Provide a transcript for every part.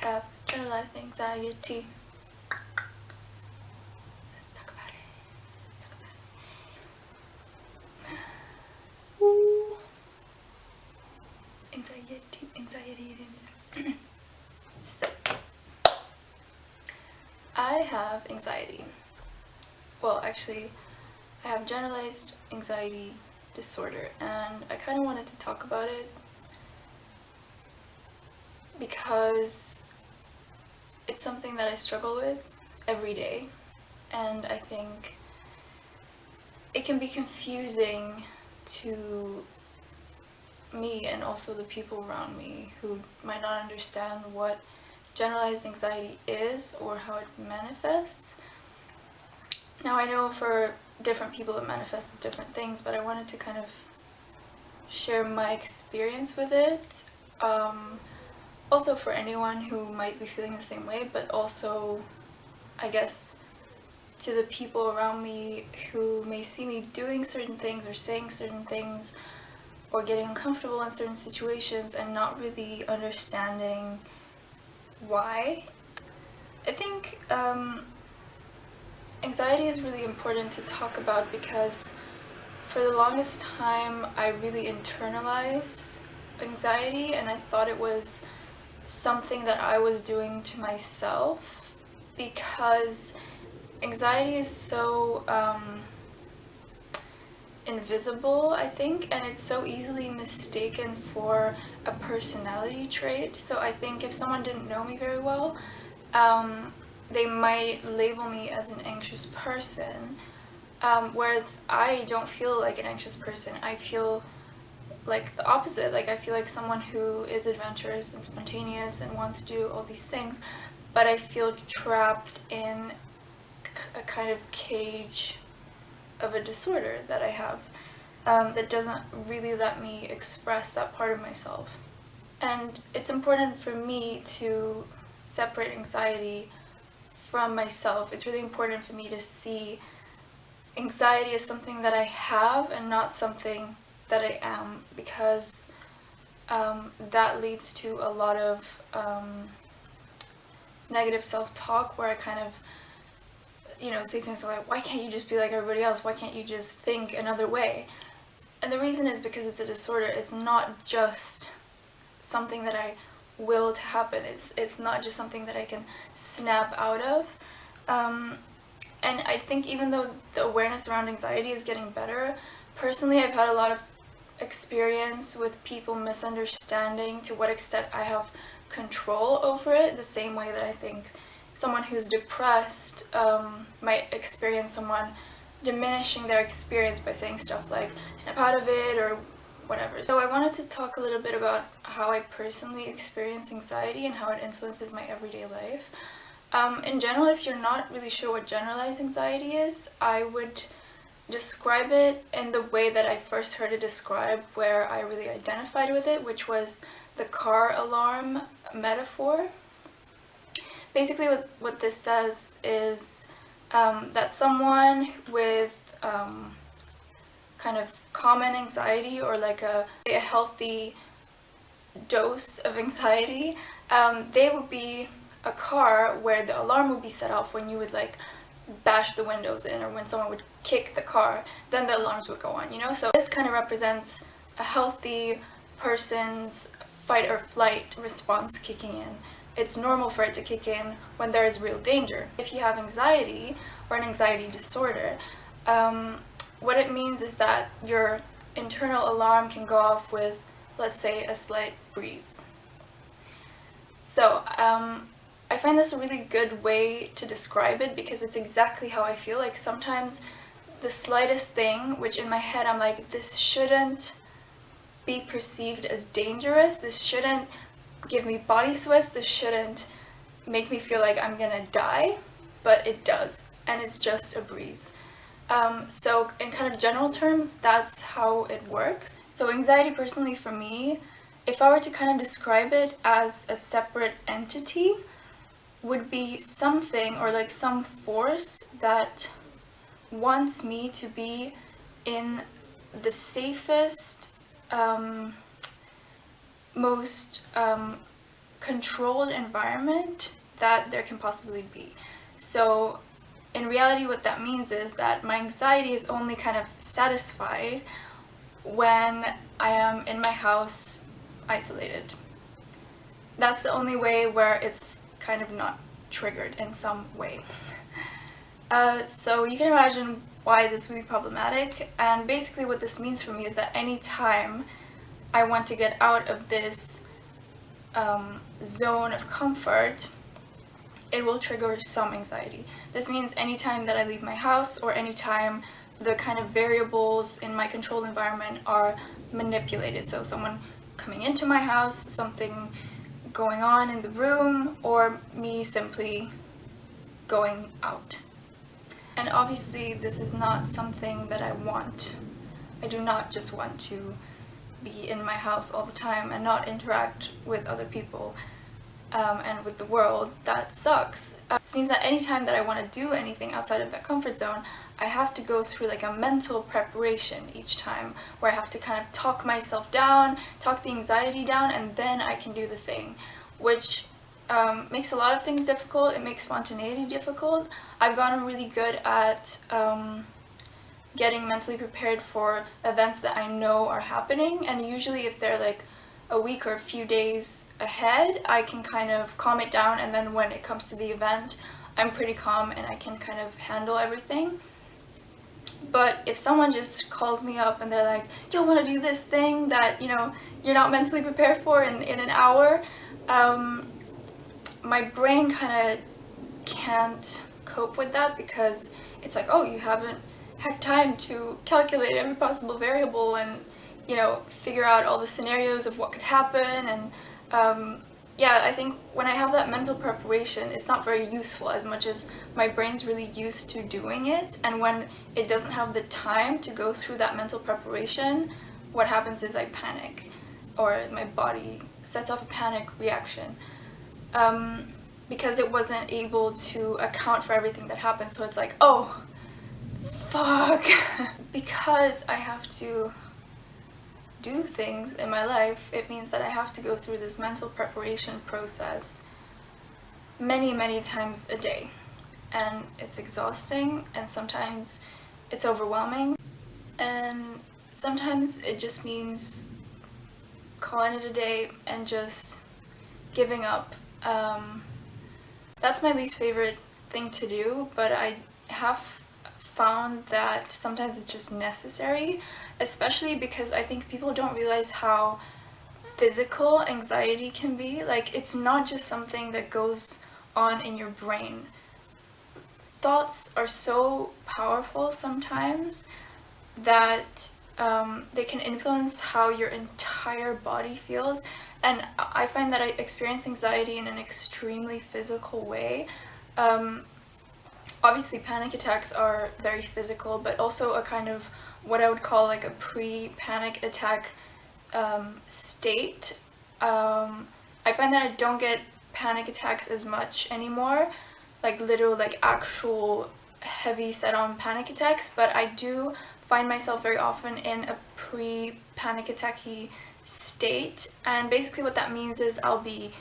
have generalized anxiety. Let's talk about it. Ooh. Anxiety. So, I have anxiety. Well, actually, I have generalized anxiety disorder, and I kind of wanted to talk about it because it's something that I struggle with every day, and I think it can be confusing to me and also the people around me who might not understand what generalized anxiety is or how it manifests. Now, I know for different people it manifests as different things, but I wanted to kind of share my experience with it. Also for anyone who might be feeling the same way, but also, I guess, to the people around me who may see me doing certain things or saying certain things or getting uncomfortable in certain situations and not really understanding why. I think anxiety is really important to talk about because for the longest time I really internalized anxiety, and I thought it was something that I was doing to myself because anxiety is so invisible, I think, and it's so easily mistaken for a personality trait. So I think if someone didn't know me very well, they might label me as an anxious person, whereas I don't feel like an anxious person. I feel like the opposite. Like, I feel like someone who is adventurous and spontaneous and wants to do all these things, but I feel trapped in a kind of cage of a disorder that I have, that doesn't really let me express that part of myself. And it's important for me to separate anxiety from myself. It's really important for me to see anxiety as something that I have and not something that I am, because that leads to a lot of negative self-talk where I kind of, say to myself, like, why can't you just be like everybody else? Why can't you just think another way? And the reason is because it's a disorder. It's not just something that I will to happen. It's not just something that I can snap out of. And I think even though the awareness around anxiety is getting better, personally I've had a lot of experience with people misunderstanding to what extent I have control over it, the same way that I think someone who's depressed might experience someone diminishing their experience by saying stuff like snap out of it or whatever. So I wanted to talk a little bit about how I personally experience anxiety and how it influences my everyday life. In general, if you're not really sure what generalized anxiety is, I would describe it in the way that I first heard it described, where I really identified with it, which was the car alarm metaphor. Basically what this says is that someone with kind of common anxiety, or like a healthy dose of anxiety, they would be a car where the alarm would be set off when you would like bash the windows in, or when someone would kick the car, then the alarms would go on, So this kind of represents a healthy person's fight or flight response kicking in. It's normal for it to kick in when there is real danger. If you have anxiety or an anxiety disorder, what it means is that your internal alarm can go off with, let's say, a slight breeze. So I find this a really good way to describe it because it's exactly how I feel. Like, sometimes the slightest thing, which in my head I'm like, this shouldn't be perceived as dangerous, this shouldn't give me body sweats, this shouldn't make me feel like I'm gonna die, but it does, and it's just a breeze. So in kind of general terms, that's how it works. So anxiety, personally for me, if I were to kind of describe it as a separate entity, would be something, or like some force that wants me to be in the safest, most controlled environment that there can possibly be. So in reality, what that means is that my anxiety is only kind of satisfied when I am in my house isolated. That's the only way where it's kind of not triggered in some way. So you can imagine why this would be problematic, and basically what this means for me is that anytime I want to get out of this zone of comfort, it will trigger some anxiety. This means anytime that I leave my house, or anytime the kind of variables in my controlled environment are manipulated. So someone coming into my house, something going on in the room, or me simply going out. And obviously this is not something that I want. I do not just want to be in my house all the time and not interact with other people and with the world. That sucks. This means that anytime that I want to do anything outside of that comfort zone, I have to go through like a mental preparation each time, where I have to kind of talk myself down, talk the anxiety down, and then I can do the thing, which makes a lot of things difficult. It makes spontaneity difficult. I've gotten really good at getting mentally prepared for events that I know are happening, and usually if they're like a week or a few days ahead, I can kind of calm it down, and then when it comes to the event, I'm pretty calm and I can kind of handle everything. But if someone just calls me up and they're like, yo, want to do this thing that, you know, you're not mentally prepared for in an hour, my brain kind of can't cope with that, because it's like, oh, you haven't had time to calculate every possible variable and, you know, figure out all the scenarios of what could happen. And yeah, I think when I have that mental preparation, it's not very useful, as much as my brain's really used to doing it. And when it doesn't have the time to go through that mental preparation, what happens is I panic, or my body sets off a panic reaction, because it wasn't able to account for everything that happened. So it's like, oh, fuck. Because I have to do things in my life, it means that I have to go through this mental preparation process many times a day, and it's exhausting, and sometimes it's overwhelming, and sometimes it just means calling it a day and just giving up. That's my least favorite thing to do, but I have found that sometimes it's just necessary, especially because I think people don't realize how physical anxiety can be. Like, it's not just something that goes on in your brain. Thoughts are so powerful sometimes that they can influence how your entire body feels. And I find that I experience anxiety in an extremely physical way. Obviously panic attacks are very physical, but also a kind of what I would call like a pre-panic attack state. I find that I don't get panic attacks as much anymore, like literal, like actual heavy set on panic attacks, but I do find myself very often in a pre-panic attacky state. And basically what that means is I'll be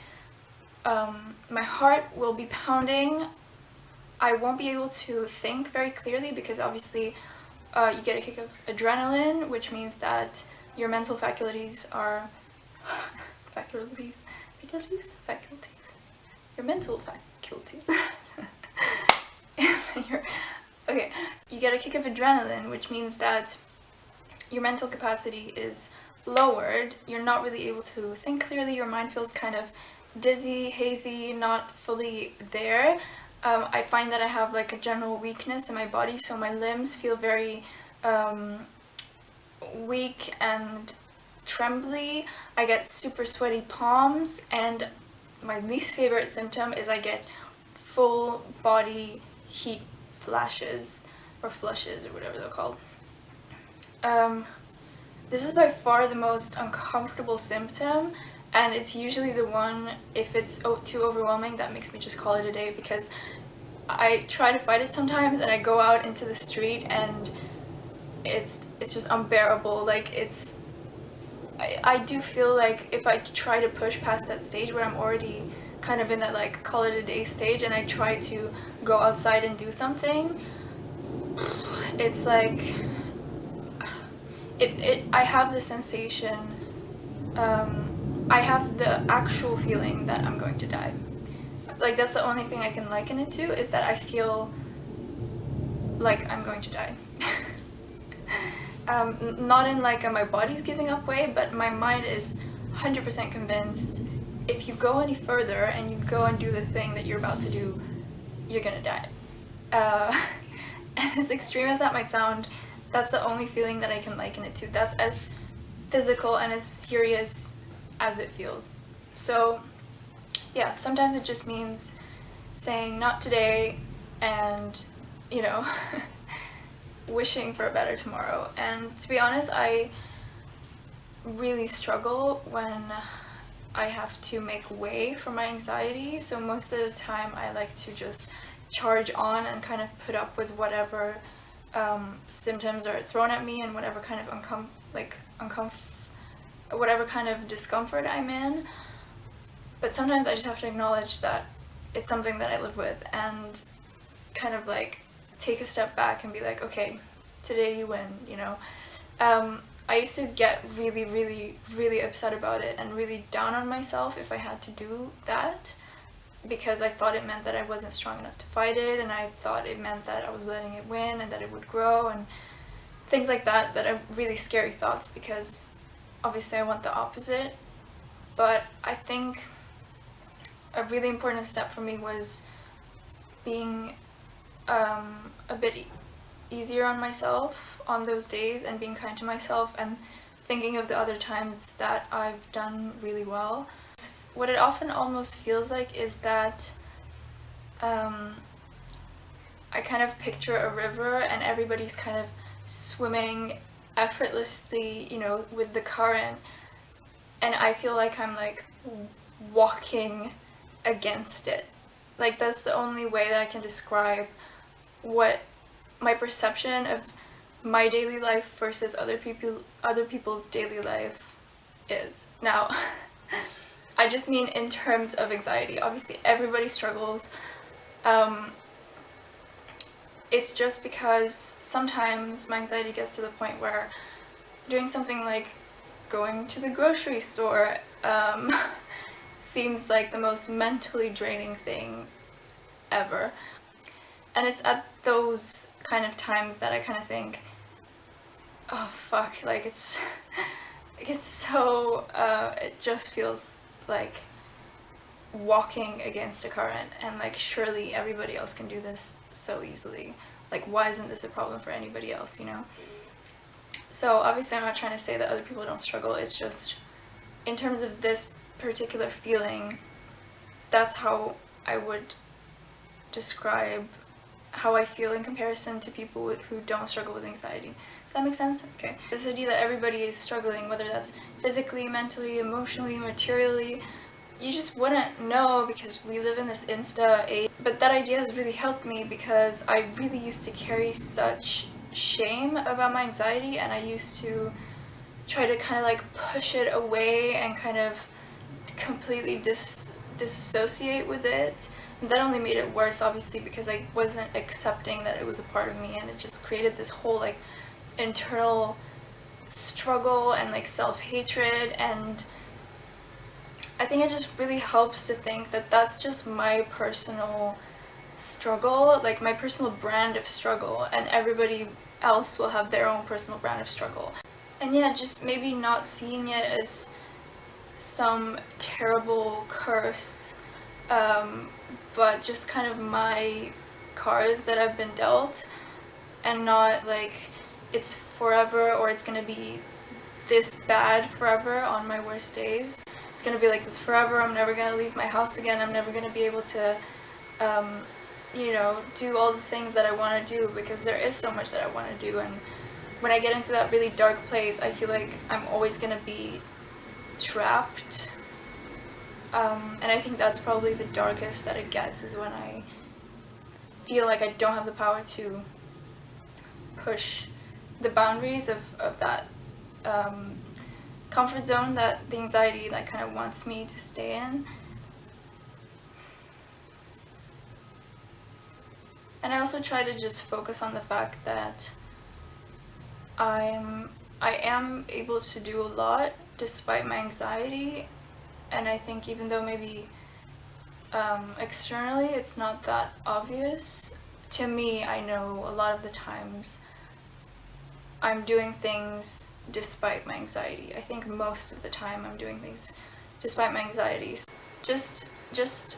my heart will be pounding. I won't be able to think very clearly, because obviously you get a kick of adrenaline, which means that your mental faculties are faculties, your mental faculties. Okay, you get a kick of adrenaline, which means that your mental capacity is lowered. You're not really able to think clearly. Your mind feels kind of dizzy, hazy, not fully there. I find that I have like a general weakness in my body, so my limbs feel very weak and trembly. I get super sweaty palms, and my least favorite symptom is I get full body heat flashes or flushes or whatever they're called. This is by far the most uncomfortable symptom, and it's usually the one, if it's too overwhelming, that makes me just call it a day, because I try to fight it sometimes and I go out into the street and it's just unbearable. Like, it's I do feel like if I try to push past that stage where I'm already kind of in that like call it a day stage, and I try to go outside and do something, it's like I have the sensation, I have the actual feeling that I'm going to die. Like that's the only thing I can liken it to, is that I feel like I'm going to die. Not in like my body's giving up way, but my mind is 100% convinced if you go any further and you go and do the thing that you're about to do, you're gonna die. And as extreme as that might sound, that's the only feeling that I can liken it to. That's as physical and as serious as it feels. So yeah, sometimes it just means saying not today and, you know, wishing for a better tomorrow. And to be honest, I really struggle when I have to make way for my anxiety. So most of the time I like to just charge on and kind of put up with whatever symptoms are thrown at me and whatever kind of whatever kind of discomfort I'm in. But sometimes I just have to acknowledge that it's something that I live with, and kind of like take a step back and be like, okay, today you win, you know. I used to get really, really, really upset about it and really down on myself if I had to do that, because I thought it meant that I wasn't strong enough to fight it, and I thought it meant that I was letting it win and that it would grow and things like that, that are really scary thoughts, because obviously I want the opposite. But I think a really important step for me was being a bit easier on myself on those days and being kind to myself and thinking of the other times that I've done really well. What it often almost feels like is that I kind of picture a river and everybody's kind of swimming effortlessly, you know, with the current, and I feel like I'm like walking against it. Like that's the only way that I can describe what my perception of my daily life versus other people's daily life is. Now, I just mean in terms of anxiety. Obviously, everybody struggles. It's just because sometimes my anxiety gets to the point where doing something like going to the grocery store seems like the most mentally draining thing ever. And it's at those kind of times that I kind of think, oh fuck, like it's so, it just feels like walking against a current, and like surely everybody else can do this so easily. Like why isn't this a problem for anybody else, you know? So obviously I'm not trying to say that other people don't struggle, it's just in terms of this particular feeling, that's how I would describe how I feel in comparison to people who don't struggle with anxiety. Does that make sense? Okay. This idea that everybody is struggling, whether that's physically, mentally, emotionally, materially, you just wouldn't know because we live in this Insta age. But that idea has really helped me because I really used to carry such shame about my anxiety, and I used to try to kind of like push it away and kind of completely disassociate with it. And that only made it worse, obviously, because I wasn't accepting that it was a part of me, and it just created this whole like internal struggle and like self-hatred. And I think it just really helps to think that that's just my personal struggle, like my personal brand of struggle, and everybody else will have their own personal brand of struggle. And yeah, just maybe not seeing it as some terrible curse, but just kind of my cards that I've been dealt, and not like it's forever or it's gonna be this bad forever on my worst days. It's gonna be like this forever. I'm never gonna leave my house again. I'm never gonna be able to you know, do all the things that I want to do, because there is so much that I want to do. And when I get into that really dark place, I feel like I'm always gonna be trapped. And I think that's probably the darkest that it gets, is when I feel like I don't have the power to push the boundaries of that comfort zone that the anxiety like kind of wants me to stay in. And I also try to just focus on the fact that I am able to do a lot despite my anxiety, and I think even though maybe externally it's not that obvious, to me I know a lot of the times I'm doing things despite my anxiety. I think most of the time I'm doing things despite my anxiety. Just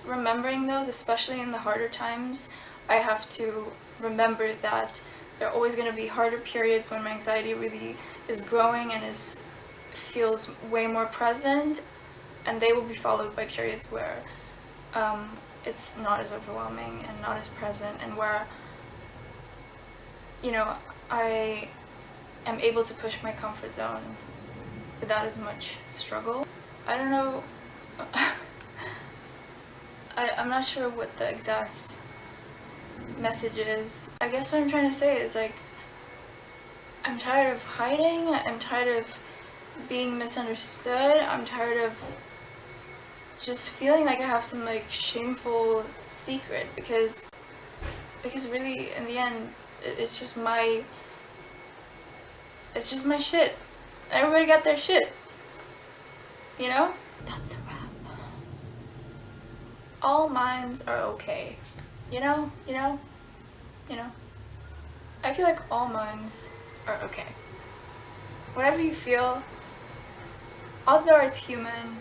remembering those, especially in the harder times, I have to remember that there are always going to be harder periods when my anxiety really is growing and feels way more present, and they will be followed by periods where it's not as overwhelming and not as present, and where, you know, I am able to push my comfort zone without as much struggle. I don't know, I'm not sure what the exact message is. I guess what I'm trying to say is like, I'm tired of hiding, I'm tired of being misunderstood, I'm tired of just feeling like I have some like shameful secret, because really in the end it's just my shit. Everybody got their shit, you know? That's a wrap. All minds are okay. You know? I feel like all minds are okay. Whatever you feel, odds are it's human,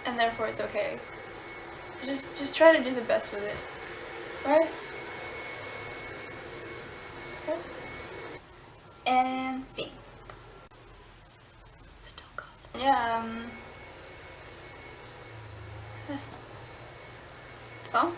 and therefore it's okay. Just try to do the best with it, right? Right? And see. Still got. Yeah. Well.